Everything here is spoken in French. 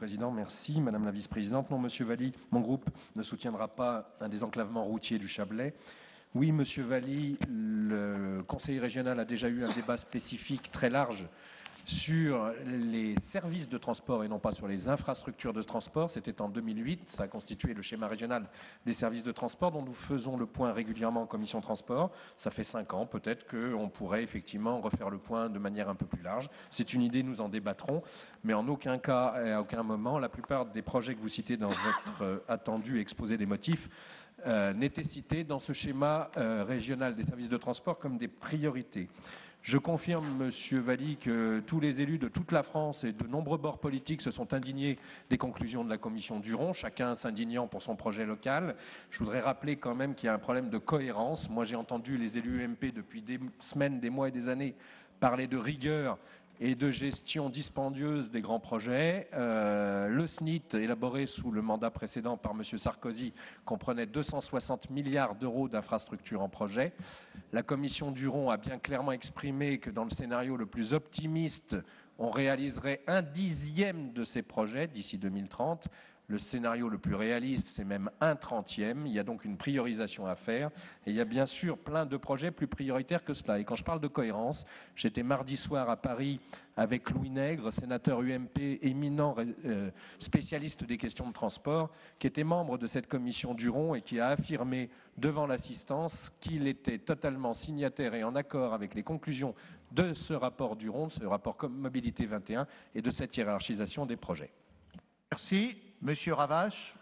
Président, merci. Madame la Vice-Présidente, non, Monsieur Valli, mon groupe ne soutiendra pas un désenclavement routier du Chablais. Oui, Monsieur Valli, le Conseil régional a déjà eu un débat spécifique très large sur les services de transport et non pas sur les infrastructures de transport. C'était en 2008, ça a constitué le schéma régional des services de transport dont nous faisons le point régulièrement en commission transport. Ça fait 5 ans, peut-être qu'on pourrait effectivement refaire le point de manière un peu plus large. C'est une idée, nous en débattrons, mais en aucun cas et à aucun moment, la plupart des projets que vous citez dans votre attendu exposé des motifs n'étaient cités dans ce schéma régional des services de transport comme des priorités. Je confirme, Monsieur Valli, que tous les élus de toute la France et de nombreux bords politiques se sont indignés des conclusions de la commission Duron, chacun s'indignant pour son projet local. Je voudrais rappeler quand même qu'il y a un problème de cohérence. Moi, j'ai entendu les élus UMP depuis des semaines, des mois et des années parler de rigueur et de gestion dispendieuse des grands projets. Le SNIT, élaboré sous le mandat précédent par M. Sarkozy, comprenait 260 milliards d'euros d'infrastructures en projet. La commission Duron a bien clairement exprimé que dans le scénario le plus optimiste, on réaliserait 1/10 de ces projets d'ici 2030. Le scénario le plus réaliste, c'est même 1/30. Il y a donc une priorisation à faire. Et il y a bien sûr plein de projets plus prioritaires que cela. Et quand je parle de cohérence, j'étais mardi soir à Paris avec Louis Nègre, sénateur UMP, éminent spécialiste des questions de transport, qui était membre de cette commission Duron et qui a affirmé devant l'assistance qu'il était totalement signataire et en accord avec les conclusions de ce rapport Duron, de ce rapport Mobilité 21 et de cette hiérarchisation des projets. Merci. Monsieur Ravache.